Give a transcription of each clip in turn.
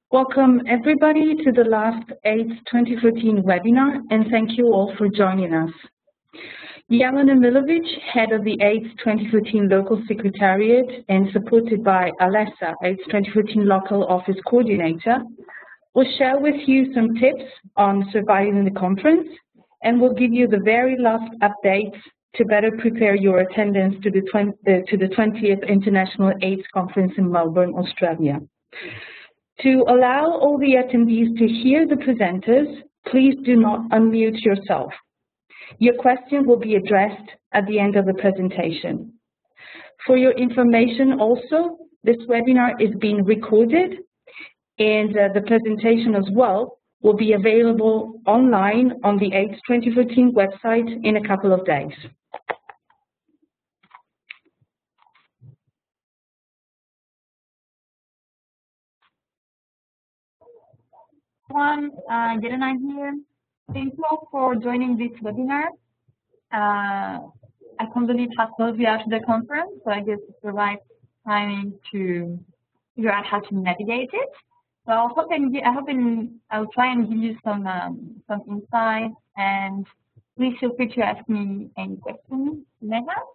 Welcome everybody to the last AIDS 2014 webinar, and thank you all for joining us. Jelena Milovic, head of the AIDS 2014 local secretariat and supported by Alessa, AIDS 2014 local office coordinator, will share with you some tips on surviving the conference and will give you the very last updates to better prepare your attendance to the 20th International AIDS Conference in Melbourne, Australia. To allow all the attendees to hear the presenters, please do not unmute yourself. Your question will be addressed at the end of the presentation. For your information also, this webinar is being recorded and the presentation as well will be available online on the AIDS 2014 website in a couple of days. Jelena here. Thank you all for joining this webinar. I can't believe how close we are to the conference, so I guess it's the right timing to figure out how to navigate it. So I'll try and give you some insights, and please feel free to ask me any questions you may have.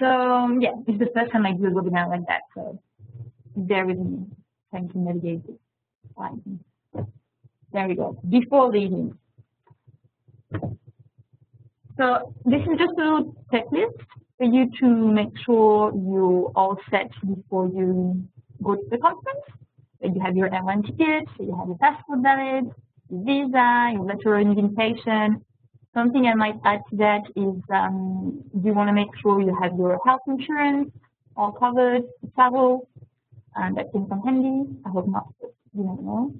So yeah, it's the first time I do a webinar like that, so bear with me trying to navigate it. There we go. Before leaving. So this is just a little checklist for you to make sure you're all set before you go to the conference. So you have your airline ticket, so you have your passport valid, your visa, your letter of invitation. Something I might add to that is you want to make sure you have your health insurance all covered, travel, and that can come handy. I hope not, but you never know.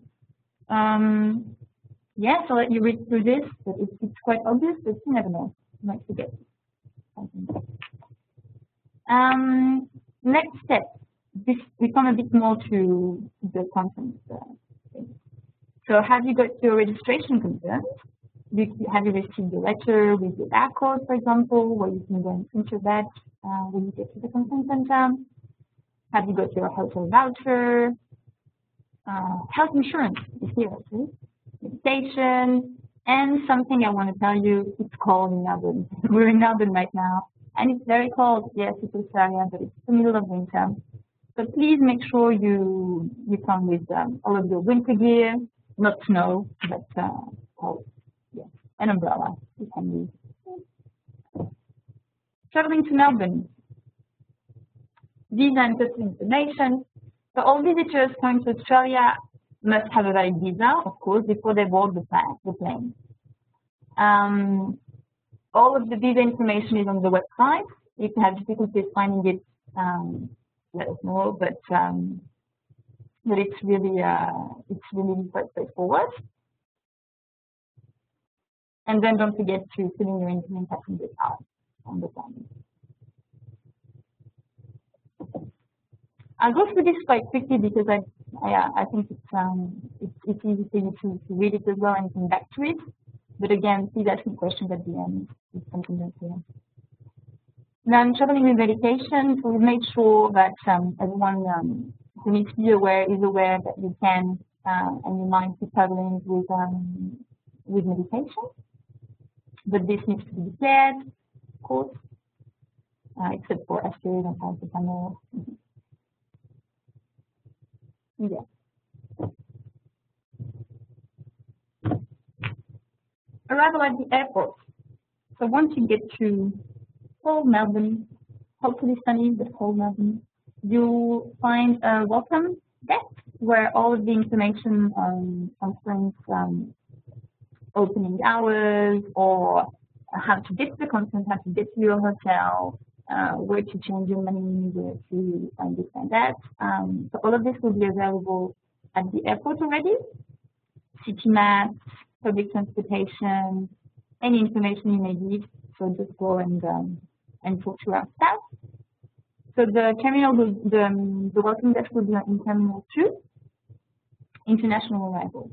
Yeah, so let you read through this, but it's quite obvious, but you never know. You might forget something. Next step, we come a bit more to the conference thing. So have you got your registration confirmed? Have you received a letter with your barcode, for example, where you can go and print your badge when you get to the conference center? Have you got your hotel voucher? Health insurance is here, actually. Medication, and something I want to tell you, it's cold in Melbourne. We're in Melbourne right now, and it's very cold. Yes, it's Australia, but it's the middle of winter. So please make sure you come with all of your winter gear, not snow, but yeah, an umbrella. You can use. Traveling to Melbourne. Visa and customs information. So all visitors coming to Australia must have a valid visa, of course, before they board the plane. All of the visa information is on the website. If you have difficulties finding it, let us know. But it's really quite straightforward. And then don't forget to fill in your incoming passenger card on the plane. I'll go through this quite quickly because I think it's easy for you to read it as well and come back to it. But again, please ask me questions at the end if something that's here. Now I'm traveling with medication, so we've made sure that everyone who needs to be aware is aware that you can and you might be traveling with medication. But this needs to be declared, of course, except for aspirin and paracetamol. Yeah. Arrival at the airport. So once you get to cold Melbourne, hopefully sunny but cold Melbourne, you'll find a welcome desk where all of the information on conference opening hours or how to get to the conference, how to get to your hotel, where to change your money, where to find this and that. So all of this will be available at the airport already. City maps, public transportation, any information you may need. So just go and talk to our staff. So the terminal, the welcome desk will be in Terminal 2, international arrivals.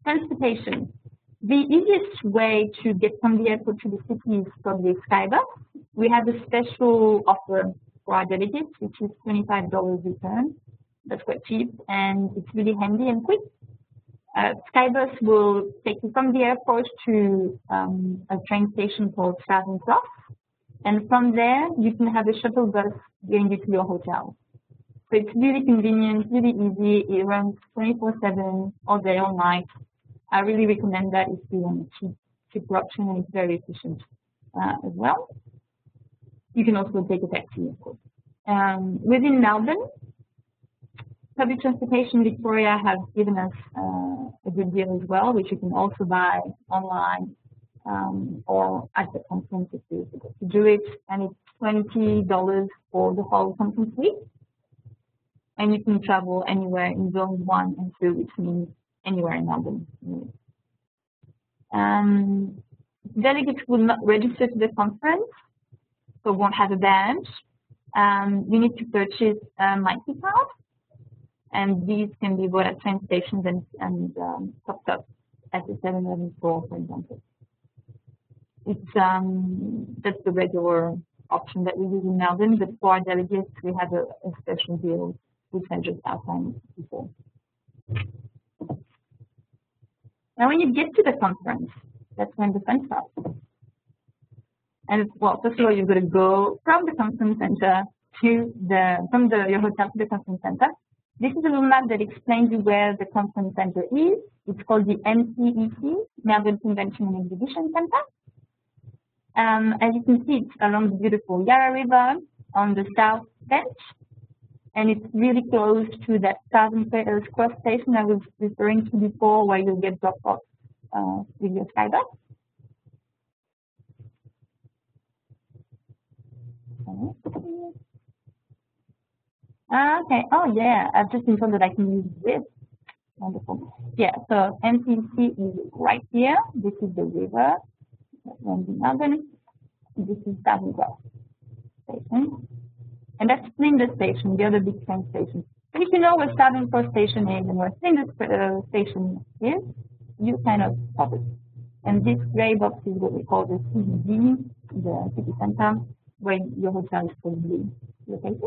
Transportation. The easiest way to get from the airport to the city is probably Skybus. We have a special offer for our delegates, which is $25 return. That's quite cheap, and it's really handy and quick. Skybus will take you from the airport to a train station called Southern Cross, and from there you can have a shuttle bus getting you to your hotel. So it's really convenient, really easy. It runs 24/7, all day, all night. I really recommend that if you want a cheaper option, and it's very efficient as well. You can also take a taxi, of course. Within Melbourne, Public Transportation Victoria has given us a good deal as well, which you can also buy online or at the conference if you forgot to do it. And it's $20 for the whole conference week. And you can travel anywhere in Zone 1 and 2, which means anywhere in Melbourne. Delegates will not register to the conference, so won't have a badge. You need to purchase a Mighty card, and these can be bought at train stations and topped up at the 7-Eleven store, for example. It's that's the regular option that we use in Melbourne, but for our delegates, we have a special deal, which I just outlined before. Now, when you get to the conference, that's when the fun starts. And well, first of all, you've got to go from the conference center to your hotel to the conference center. This is a little map that explains you where the conference center is. It's called the MCEC, Melbourne Convention and Exhibition Center. As you can see, it's along the beautiful Yarra River on the south bench, and it's really close to that Southern Cross station I was referring to before, where you'll get dropped off with your Skybus. Okay. Oh yeah, I've just been told that I can use this. Wonderful. Yeah. So MCC is right here. This is the river that runs in Melbourne. This is Southern Cross station, and that's Flinders Station, the other big train station. So if you know where Southern Cross Station is and where Flinders Station is, you kind of pop it. And this grey box is what we call the CBD, the city center, where your hotel is probably located.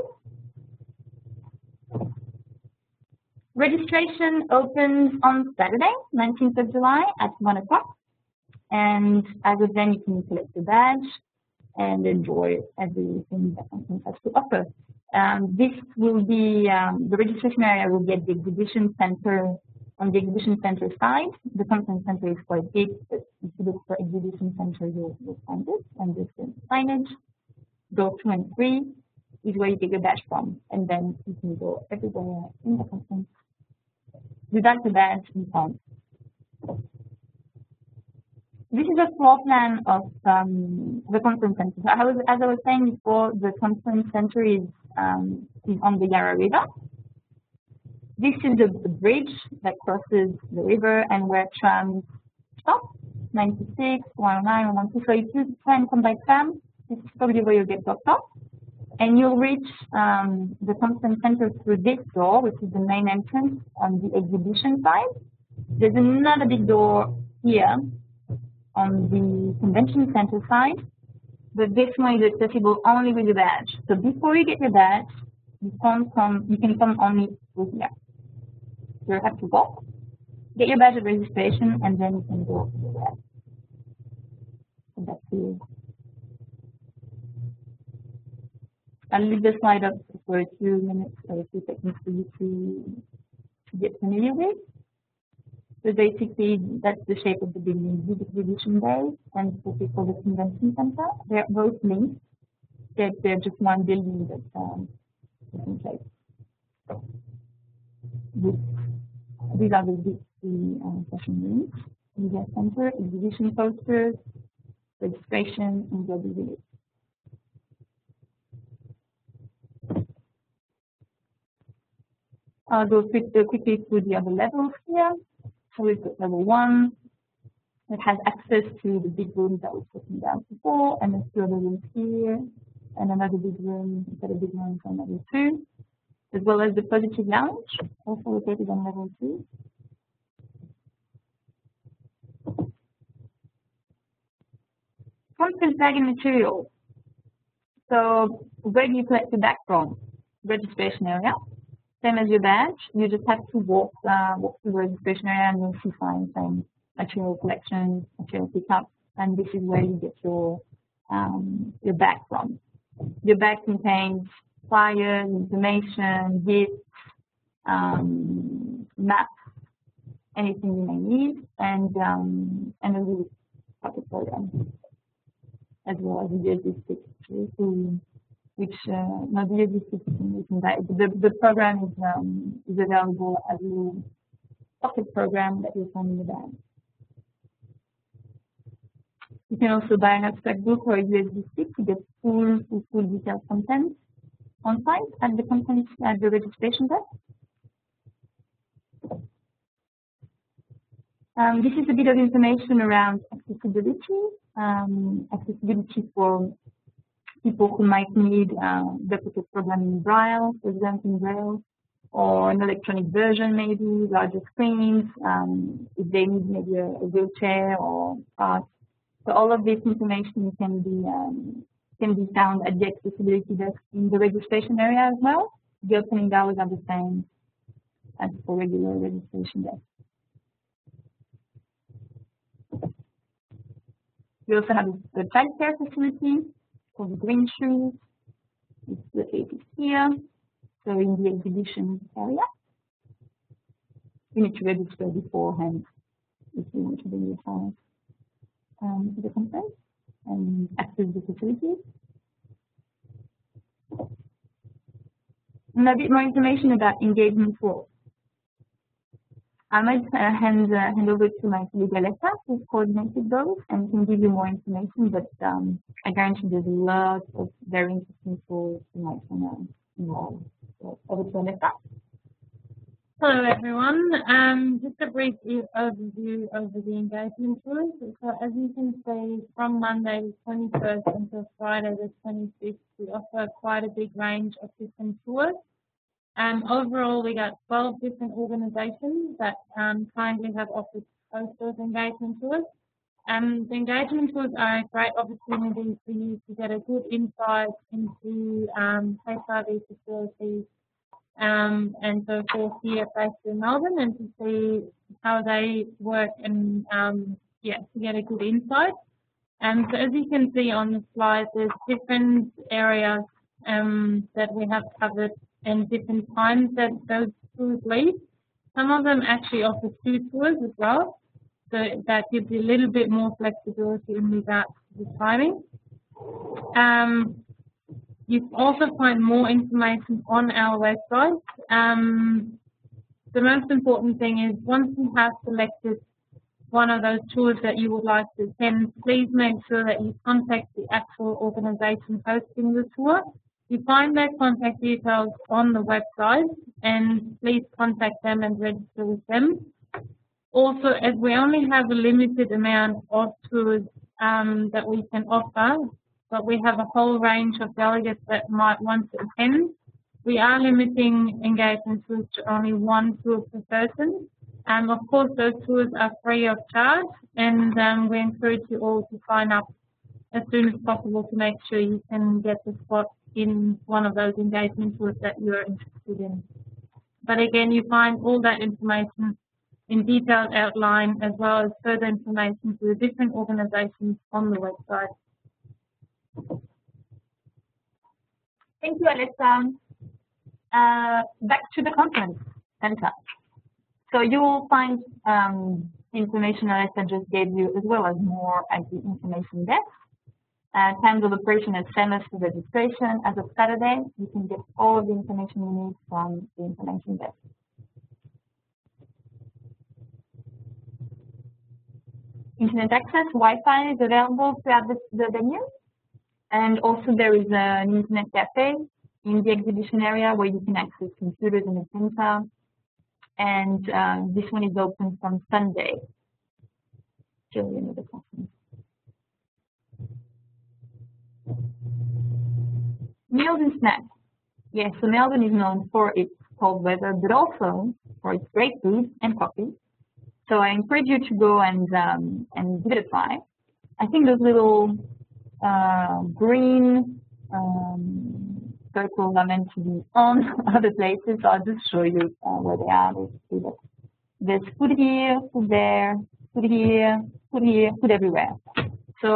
Registration opens on Saturday, 19th of July at 1 o'clock. And as of then, you can collect your badge and enjoy everything that conference has to offer. This will be, the registration area will be at the exhibition center, on the exhibition center side. The conference center is quite big, but if you look for exhibition center, you'll find it. And this is signage. Door 2 and 3 is where you get your badge from. And then you can go everywhere in the conference. Without the badge, you can't. This is a floor plan of the conference center. So as I was saying before, the conference center is on the Yarra River. This is the bridge that crosses the river and where trams stop, 96, 109, 112. So if you try and come by tram, this is probably where you'll get dropped off. And you'll reach the conference center through this door, which is the main entrance on the exhibition side. There's another big door here on the convention center side, but this one is accessible only with your badge. So before you get your badge, you can come only with here. You have to walk, get your badge at registration, and then you can go to the badge. So that's it. I'll leave the slide up for a few minutes or a few seconds for you to get familiar with. So basically, that's the shape of the building, the exhibition bay and what we call the convention center. They're both linked. They're just one building that's different shapes. These are the session rooms: media center, exhibition posters, registration, and global village. I'll go quickly through the other levels here. So we've got level 1 that has access to the big rooms that we were talking about before, and a few other rooms here, and another big room, a big room on level 2, as well as the positive lounge, also located on level 2. Conference bag and materials. So where do you collect your bag from? Registration area. Same as your badge. You just have to walk through the registration area and you'll see signs saying material collection, material pickup, and this is where you get your bag from. Your bag contains flyers, information, gifts, maps, anything you may need, and a really pocket program, as well as a USB stick, which no, the USB stick you can buy. The program is available as a pocket program that you'll find in the bag. You can also buy an abstract book or a USB stick to get full detailed content on site at the registration desk. This is a bit of information around accessibility. Accessibility for people who might need the pocket program in Braille, for example, in Braille, or an electronic version, maybe larger screens. If they need maybe a wheelchair or parts. So all of this information can be found at the accessibility desk in the registration area as well. The opening hours are the same as for regular registration desk. We also have the childcare facility for the green shoes. It's located here, so in the exhibition area. You need to register beforehand if you want to bring your child to the conference and access the facilities. And a bit more information about engagement tools. I might hand over to my colleague Alessa, who's coordinated those, and can give you more information, but I guarantee there's a lot of very interesting tools you might want to know. So over to Alessa. Hello everyone. Just a brief overview of the engagement tours. So as you can see, from Monday the 21st until Friday the 25th, we offer quite a big range of different tours. Overall, we got 12 different organisations that kindly have offered to host those engagement tours. The engagement tours are a great opportunity for you to get a good insight into HRV facilities and so forth here based in Melbourne, and to see how they work and to get a good insight. So as you can see on the slide, there's different areas that we have covered and different times that those tours lead. Some of them actually offer 2 tours as well, so that gives you a little bit more flexibility in regards to the timing. You also find more information on our website. The most important thing is once you have selected one of those tours that you would like to attend, please make sure that you contact the actual organisation hosting the tour. You find their contact details on the website, and please contact them and register with them. Also, as we only have a limited amount of tours that we can offer, but we have a whole range of delegates that might want to attend, we are limiting engagement tours to only 1 tour per person. Of course, those tours are free of charge, and we encourage you all to sign up as soon as possible to make sure you can get the spot in one of those engagement tours that you're interested in. But again, you find all that information in detailed outline, as well as further information to the different organisations on the website. Thank you, Alessa. Back to the conference center. So you will find information Alessa just gave you, as well as more at the information desk. Times of operation is same as for registration. As of Saturday, you can get all of the information you need from the information desk. Internet access, Wi-Fi is available throughout the venue. And also there is an internet cafe in the exhibition area where you can access computers and a printer. And this one is open from Sunday till the end of the conference. Meals and snacks. Yes, so Melbourne is known for its cold weather, but also for its great food and coffee. So I encourage you to go and give it a try. I think those little green circles are meant to be on other places, so I'll just show you where they are. Basically, there's food here, food there, food here, food here, food everywhere. So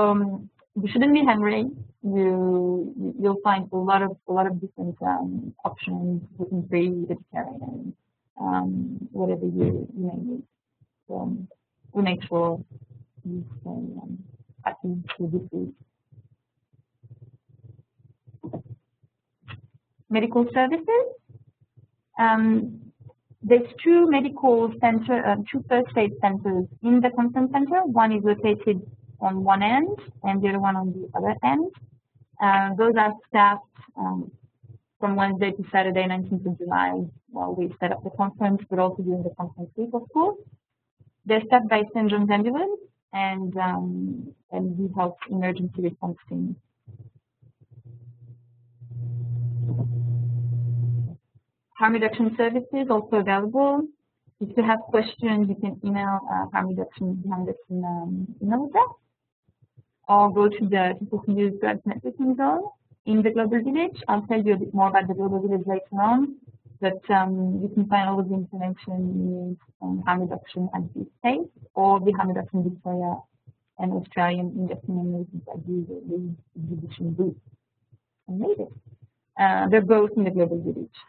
you shouldn't be hungry. You'll find a lot of different options: gluten-free, vegetarian, whatever you may need. So we make sure you stay happy with this food. Medical services. There's two first aid centers in the conference center. One is located on one end and the other one on the other end. Those are staffed from Wednesday to Saturday, 19th of July, while we set up the conference, but also during the conference week, of course. They're staffed by St. John's Ambulance and we help emergency response teams. Harm reduction services also available. If you have questions, you can email harm reduction behind the scene email address, or go to the People Who Use Drugs Networking Zone in the Global Village. I'll tell you a bit more about the Global Village later on, but you can find all of the information you need on harm reduction at this state, or the harm reduction Victoria and Australian injection and that use the exhibition booth. And maybe they're both in the Global Village.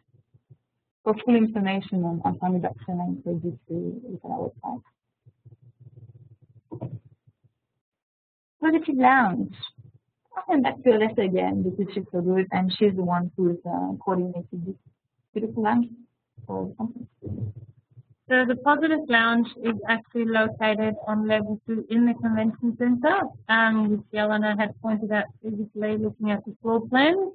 For full information on harm reduction, I encourage you to look at our website. Positive Lounge. I'll come back to Alessa again because she's so good, and she's the one who's coordinated this beautiful lounge for the conference. So the Positive Lounge is actually located on level 2 in the convention centre, which Jelena had pointed out previously looking at the floor plan.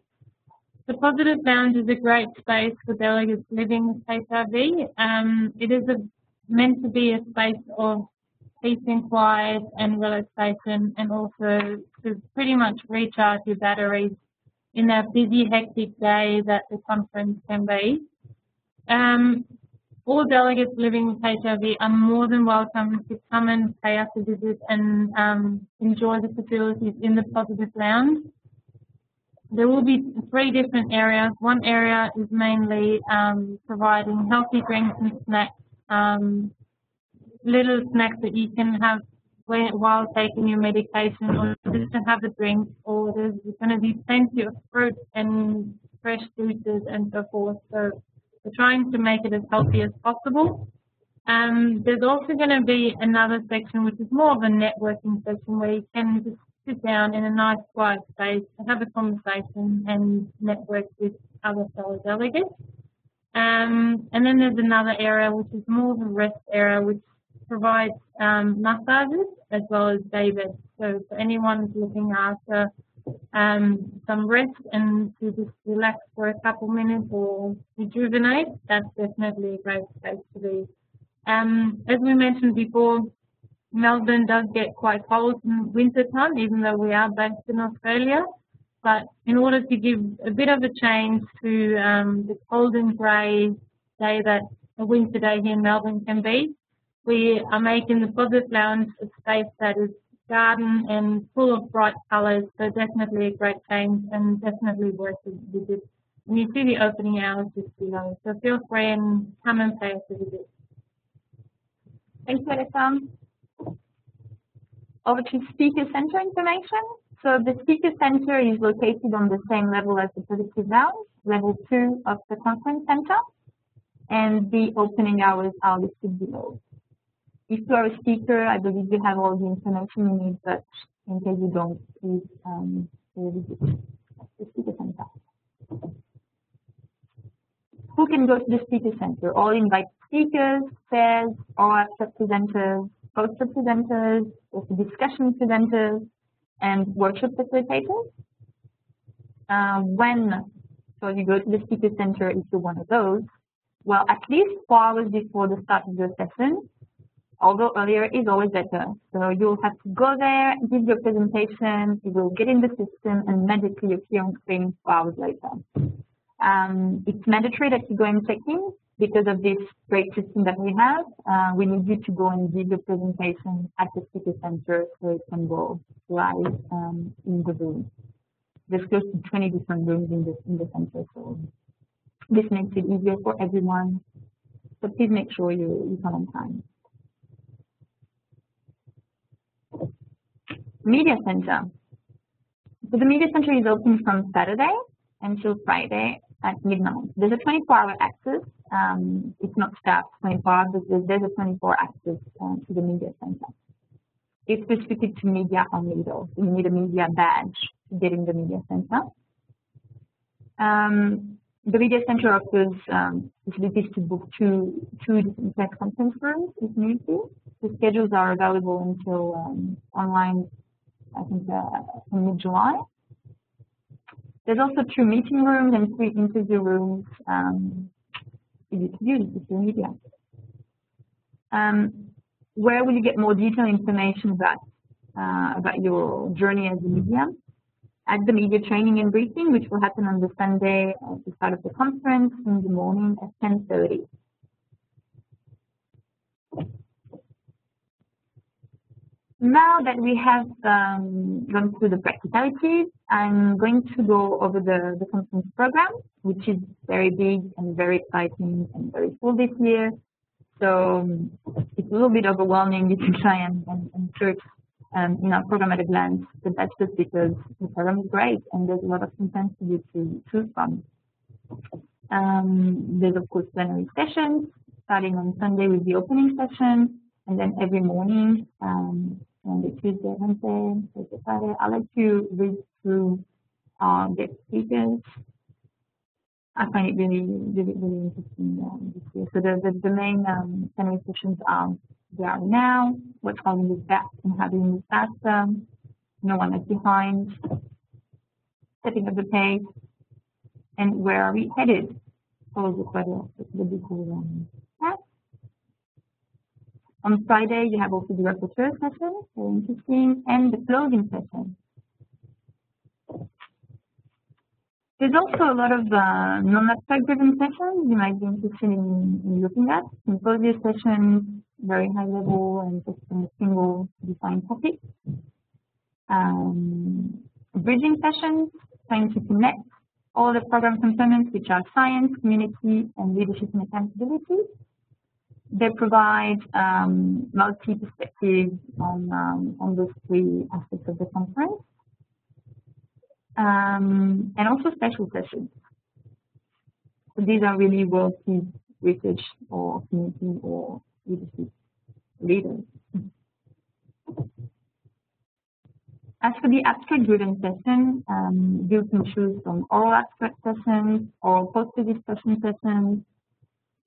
The Positive Lounge is a great space for delegates living with HIV. It is meant to be a space of peace and quiet and relaxation, and also to pretty much recharge your batteries in that busy, hectic day that the conference can be. All delegates living with HIV are more than welcome to come and pay us a visit and enjoy the facilities in the Positive Lounge. There will be 3 different areas. One area is mainly providing healthy drinks and snacks, little snacks that you can have while taking your medication, or just to have a drink, or there's going to be plenty of fruit and fresh juices and so forth. So we're trying to make it as healthy as possible. There's also going to be another section which is more of a networking section where you can just sit down in a nice quiet space and have a conversation and network with other fellow delegates. And then there's another area which is more of a rest area which provides massages as well as day beds. So for anyone who's looking after some rest and to just relax for a couple minutes or rejuvenate, that's definitely a great space to be. As we mentioned before, Melbourne does get quite cold in winter time, even though we are based in Australia. But in order to give a bit of a change to the cold and grey day that a winter day here in Melbourne can be, we are making the Positive Lounge a space that is garden and full of bright colours. So definitely a great change and definitely worth a visit. And you see the opening hours just below. So feel free and come and pay us a visit. Thanks, Alessa. Over to Speaker Centre information. So the Speaker Centre is located on the same level as the Positive Lounge, level 2 of the conference centre, and the opening hours are listed below. If you are a speaker, I believe you have all the information you need, but in case you don't, please visit the Speaker Centre. Who can go to the Speaker Centre? All invited speakers, chairs, ORAP presenters, poster presenters, also discussion presenters, and workshop facilitators. So you go to the Speaker Centre if you're one of those, well, at least 4 hours before the start of your session, although earlier is always better. So you'll have to go there, give your presentation, you will get in the system, and magically appear on screen 4 hours later. It's mandatory that you go and check in because of this great system that we have. We need you to go and give your presentation at the Speaker Centre so it can go live in the room. there's close to 20 different rooms in the center, so this makes it easier for everyone. So please make sure you come on time. Media Center. So the Media Center is open from Saturday until Friday at midnight. There's a 24-hour access. It's not staffed 24 hours, but there's a 24 access to the Media Center. It's restricted to media only though. You need a media badge to get in the Media Center. The Media Center offers facilities to book two different press conference rooms if need be. The schedules are available until online, I think, in mid-July. There's also 2 meeting rooms and 3 interview rooms easy to use if you're media. Where will you get more detailed information about your journey as a media? At the media training and briefing, which will happen on the Sunday at the start of the conference in the morning at 10:30. Now that we have gone through the practicalities, I'm going to go over the conference program, which is very big and very exciting and very full this year. So it's a little bit overwhelming to try and search in our program at a glance, but that's just because the program is great and there's a lot of content for you to choose from. There's of course plenary sessions, starting on Sunday with the opening session, and then every morning, Monday, Tuesday, Wednesday, Thursday, Friday, I'll let you read through guest speakers. I find it really interesting this year. So the main plenary sessions are where are we now, what's holding us back and how do we move faster, no one left behind, setting up the pace, and where are we headed? Follows the big path. On Friday, you have also the rapporteur session, very interesting, and the closing session. There's also a lot of non-abstract driven sessions you might be interested in looking at. Symposium sessions, very high level and just on a single defined topic. Bridging sessions, trying to connect all the program components, which are science, community, and leadership and accountability. They provide multi-perspectives on those 3 aspects of the conference. And also special sessions. So these are really world-peace research or community or leadership leaders. As for the abstract-driven session, you can choose from oral abstract sessions, oral poster discussion sessions,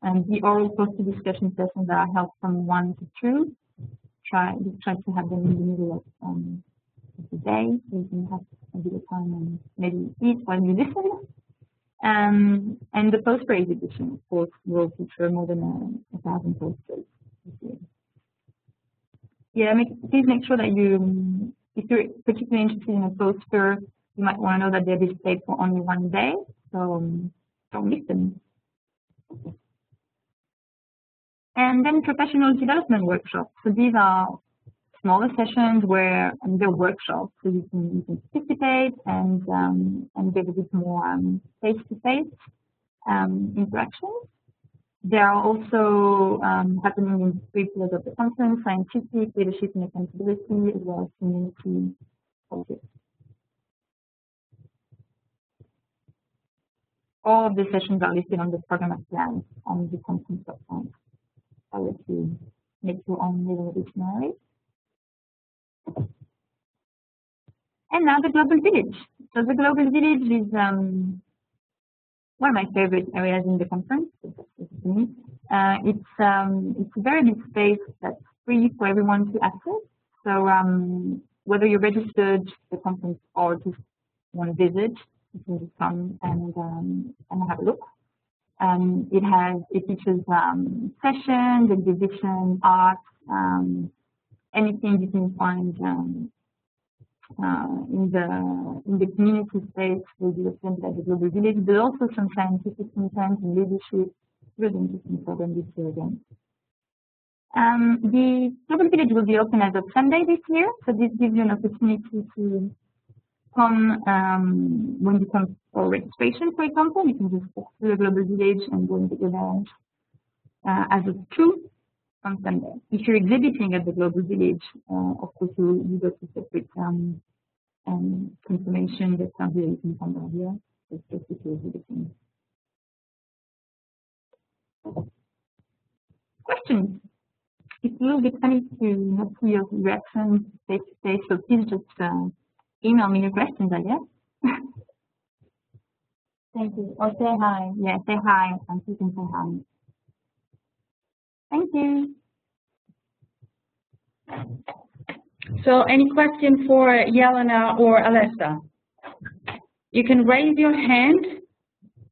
and the oral poster discussion sessions are held from 1 to 2. Try to have them in the middle of the day, so you can have a bit of time and maybe eat while you listen. And the poster exhibition, of course, will feature more than 1,000 posters this year. Yeah, please make sure that if you're particularly interested in a poster, you might want to know that they're displayed for only 1 day, so don't miss them. And then professional development workshops. So these are smaller sessions where they're workshops, so you can participate and get a bit more face-to-face interactions. They are also happening in 3 pillars of the conference: scientific, leadership and accountability, as well as community focus. All of the sessions are listed on the program at glance on the conference website. I'll let you make your own little dictionary. And now the Global Village. So the Global Village is one of my favorite areas in the conference. It's a very big space that's free for everyone to access. So whether you're registered to the conference or just want to visit, you can just come and have a look. It features sessions, exhibitions, art, anything you can find in the community space will be presented at the Global Village, but also some scientific content and leadership. Really interesting program this year again. The Global Village will be open as of Sunday this year, so this gives you an opportunity to come when you come for registration, for example, you can just walk through the Global Village and go and get your badge as it's true on Sunday. If you're exhibiting at the Global Village, of course, you go to separate confirmation that something you can come down here. It's just if you're exhibiting. Questions? It's a little bit funny to not see your reactions face to face, so please just email me your questions, I guess. Thank you. Or say hi. Yeah, say hi. And you can say hi. Thank you. So any question for Jelena or Alessa? You can raise your hand.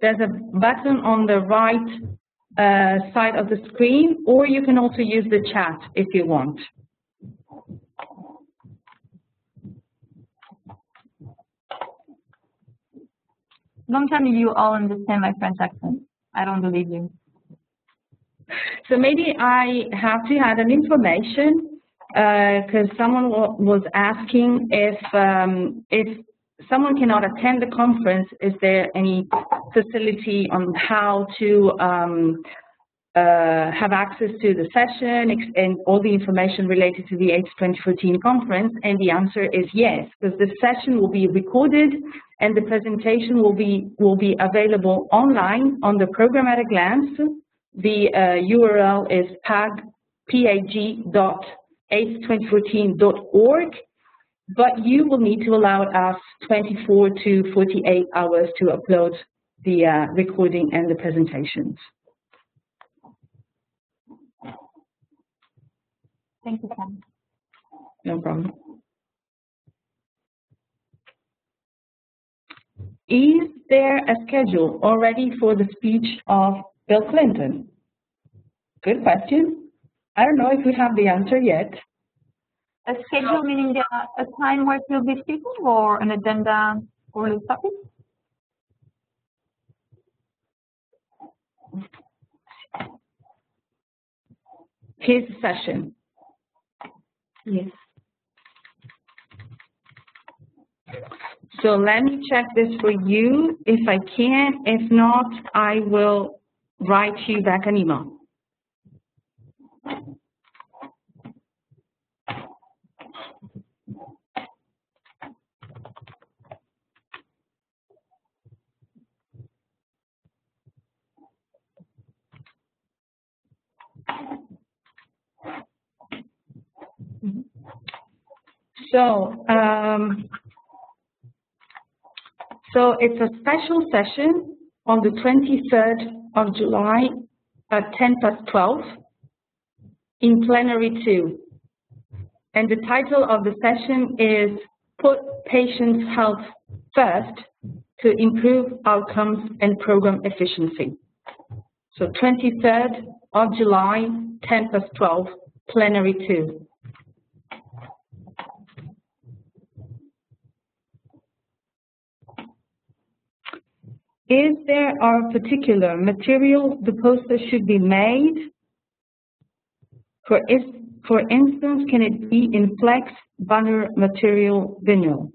There's a button on the right side of the screen, or you can also use the chat if you want. Don't tell me you all understand my French accent. I don't believe you. So maybe I have to add an information because someone was asking if someone cannot attend the conference, is there any facility on how to have access to the session and all the information related to the AIDS 2014 conference? And the answer is yes, because the session will be recorded and the presentation will be available online on the program at a glance. The URL is pag.aids2014.org. But you will need to allow us 24 to 48 hours to upload the recording and the presentations. Thank you, Pam. No problem. Is there a schedule already for the speech of Bill Clinton? Good question. I don't know if we have the answer yet. A schedule meaning a time where you'll be speaking, or an agenda for the topic? His session. Yes. So let me check this for you if I can. If not, I will write you back an email. So it's a special session on the 23rd of July at 10:12 in Plenary 2. And the title of the session is Put Patients' Health First to Improve Outcomes and Program Efficiency. So 23rd of July, 10:12, Plenary 2. Is there a particular material the poster should be made? For instance, can it be in flex, banner, material, vinyl?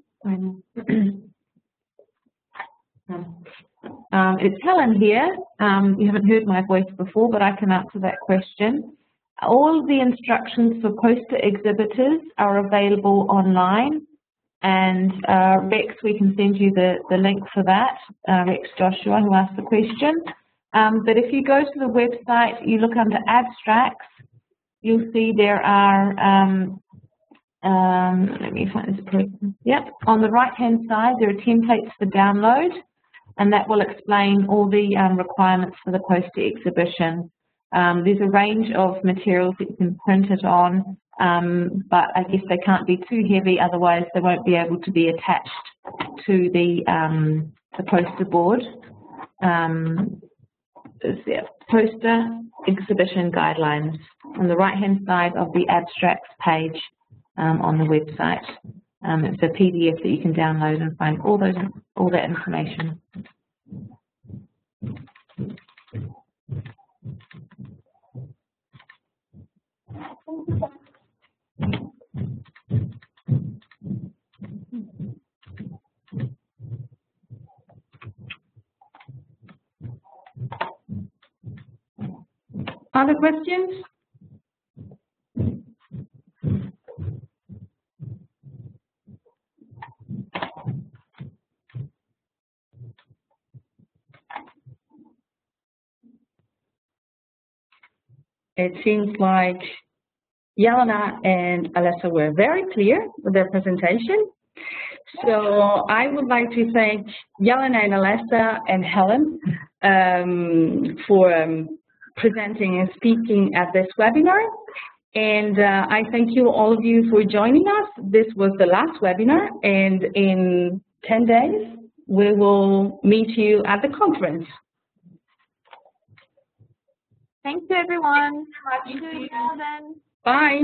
It's Helen here. You haven't heard my voice before, but I can answer that question. All the instructions for poster exhibitors are available online. And Rex, we can send you the link for that, Rex Joshua, who asked the question. But if you go to the website, you look under abstracts, you'll see there are, let me find this person. Yep, on the right-hand side, there are templates for download, and that will explain all the requirements for the poster exhibition. There's a range of materials that you can print it on, but I guess they can't be too heavy, otherwise they won't be able to be attached to the poster board. There's poster exhibition guidelines on the right-hand side of the abstracts page on the website. It's a PDF that you can download and find all that information. other questions? It seems like Jelena and Alessa were very clear with their presentation. So I would like to thank Jelena and Alessa and Helen for presenting and speaking at this webinar. And I thank you, all of you, for joining us. This was the last webinar, and in 10 days, we will meet you at the conference. Thank you, everyone. See you then. Bye.